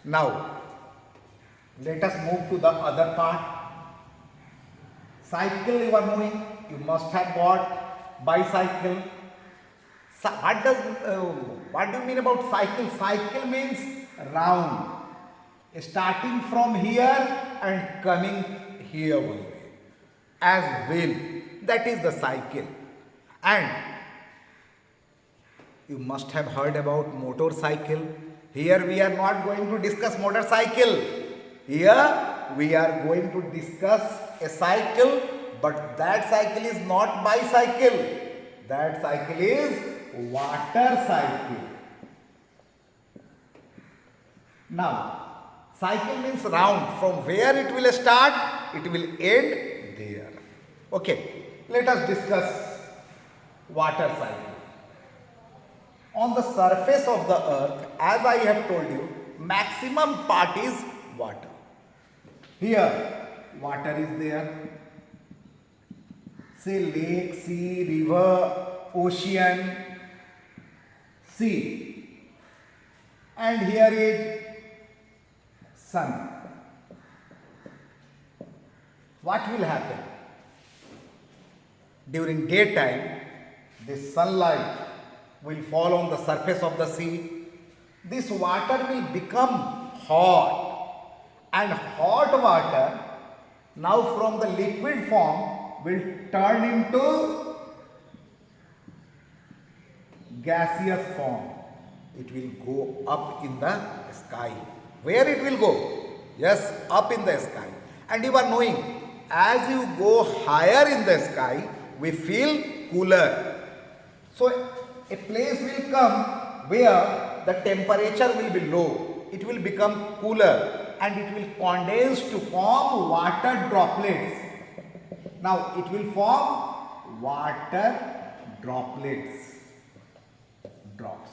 Now, let us move to the other part. Cycle you are knowing, you must have got bicycle. So what do you mean about cycle? Cycle means round, starting from here and coming here only as wheel. That is the cycle. And you must have heard about motorcycle. Here we are not going to discuss motorcycle. Here we are going to discuss a cycle, but that cycle is not bicycle. That cycle is water cycle. Now, cycle means round. From where it will start, it will end there. Okay, let us discuss water cycle. On the surface of the earth, as I have told you, maximum part is water. Here, water is there. Say lake, sea, river, ocean, sea. And here is sun. What will happen? During daytime, this sunlight will fall on the surface of the sea. This water will become hot. And hot water, now from the liquid form, will turn into gaseous form. It will go up in the sky. Where it will go? Yes, up in the sky. And you are knowing, as you go higher in the sky, we feel cooler. So, a place will come where the temperature will be low. It will become cooler and it will condense to form water droplets. Now, it will form water droplets. Drops.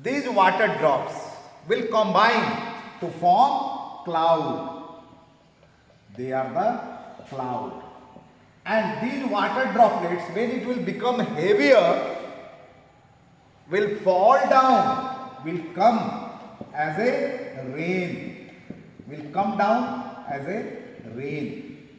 These water drops will combine to form cloud. They are the cloud. And these water droplets, when it will become heavier, will fall down, will come as a rain. Will come down as a rain.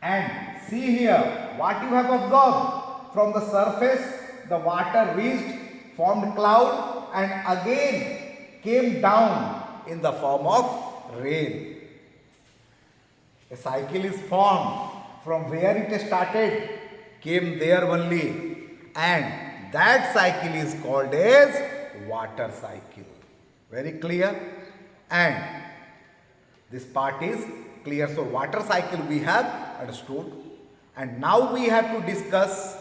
And see here, what you have observed, from the surface, the water reached, formed cloud and again came down in the form of rain. A cycle is formed from where it started, came there only, and that cycle is called as water cycle. Very clear? And this part is clear. So, water cycle we have understood, and now we have to discuss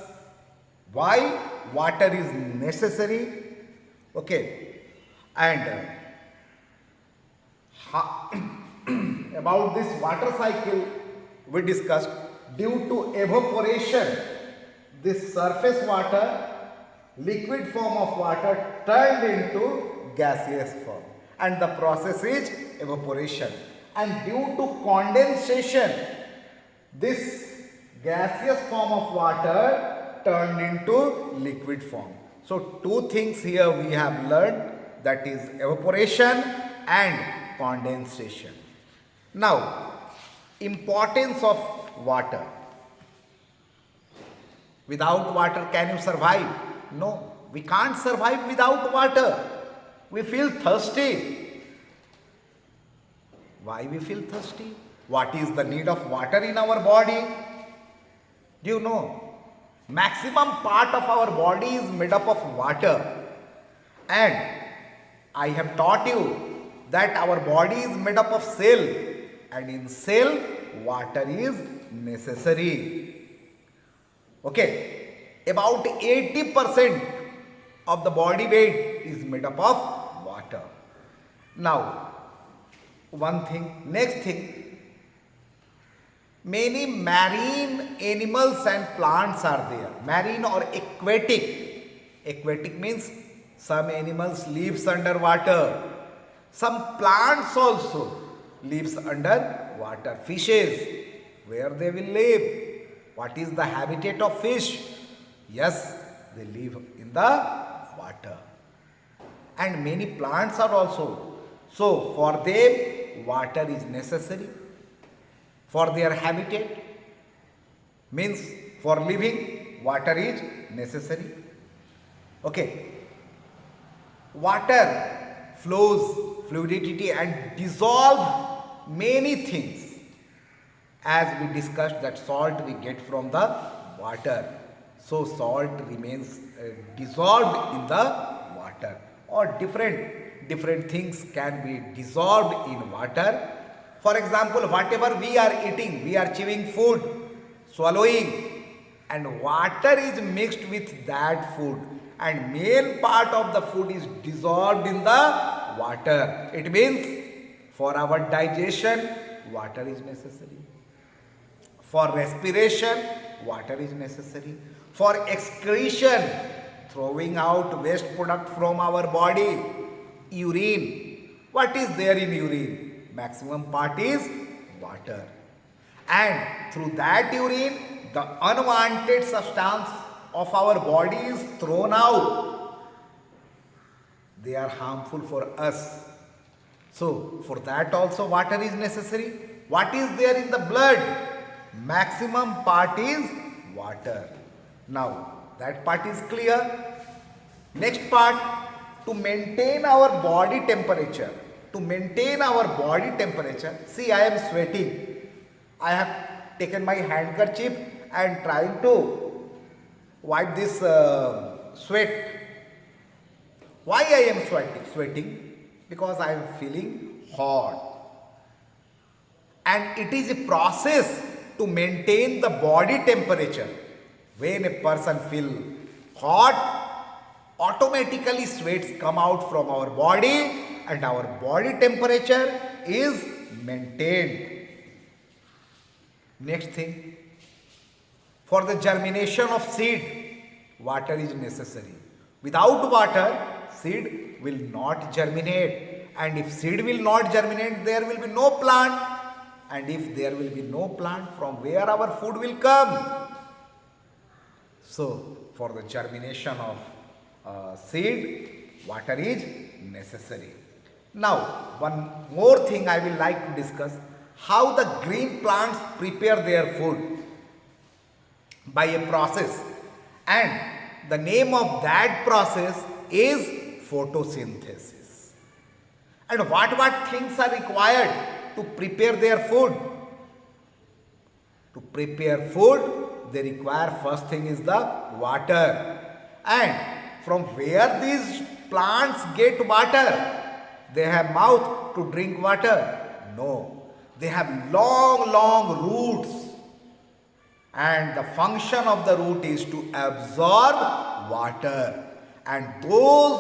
why water is necessary. Okay, and about this water cycle we discussed. Due to evaporation, this surface water, liquid form of water turned into gaseous form, and the process is evaporation. And due to condensation, this gaseous form of water turned into liquid form. So, two things here we have learned, that is evaporation and condensation. Now, importance of water. Without water, can you survive? No, we can't survive without water. We feel thirsty. Why we feel thirsty? What is the need of water in our body? Do you know? Maximum part of our body is made up of water. And I have taught you that our body is made up of cell. And in cell, water is necessary. Okay, about 80% of the body weight is made up of water. Now, one thing, next thing, many marine animals and plants are there. Marine or aquatic. Aquatic means some animals lives underwater. Some plants also lives under water. Fishes, where they will live? What is the habitat of fish? Yes, they live in the water. and many plants are also. So for them water is necessary for their habitat, means for living water is necessary. Okay. Water flows, fluidity and dissolve many things. As we discussed that salt we get from the water. So salt remains dissolved in the water, or different things can be dissolved in water. For example, whatever we are eating, we are chewing food, swallowing, and water is mixed with that food, and main part of the food is dissolved in the water. It means for our digestion water is necessary, for respiration water is necessary, for excretion, throwing out waste product from our body, urine, what is there in urine? Maximum part is water, and through that urine the unwanted substance of our body is thrown out. They are harmful for us. So for that also water is necessary. What is there in the blood? Maximum part is water. Now that part is clear. Next part, to maintain our body temperature. To maintain our body temperature, see, I am sweating. I have taken my handkerchief and trying to wipe this sweat. Why I am sweating? Because I am feeling hot. And it is a process to maintain the body temperature. When a person feels hot, automatically sweats come out from our body and our body temperature is maintained. Next thing, for the germination of seed, water is necessary. Without water, seed will not germinate. And if seed will not germinate, there will be no plant. And if there will be no plant, from where our food will come? So, for the germination of seed, water is necessary. Now, one more thing I will like to discuss, how the green plants prepare their food by a process, and the name of that process is photosynthesis. And what things are required to prepare their food? To prepare food, they require, first thing is the water. And from where these plants get water? They have mouth to drink water? No. They have long roots. And the function of the root is to absorb water. And those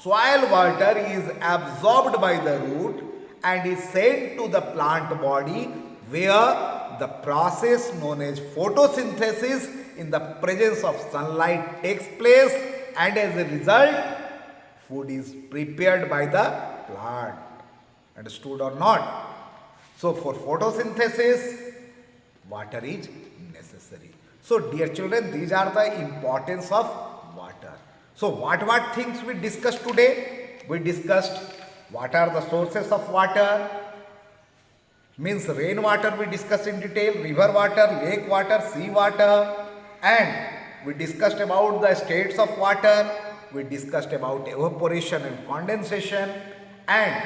soil water is absorbed by the root and is sent to the plant body, where the process known as photosynthesis in the presence of sunlight takes place, and as a result food is prepared by the plant. Understood or not? So for photosynthesis, water is necessary. So dear children, these are the importance of water. So what things we discussed today? We discussed what are the sources of water, means rainwater we discussed in detail, river water, lake water, sea water, and we discussed about the states of water, we discussed about evaporation and condensation, and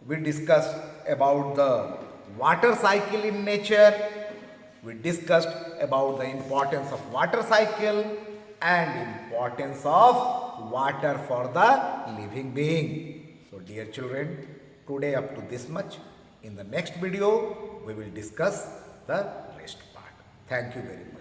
we discussed about the water cycle in nature, we discussed about the importance of water cycle and importance of water for the living being. So dear children, today up to this much. In the next video, we will discuss the rest part. Thank you very much.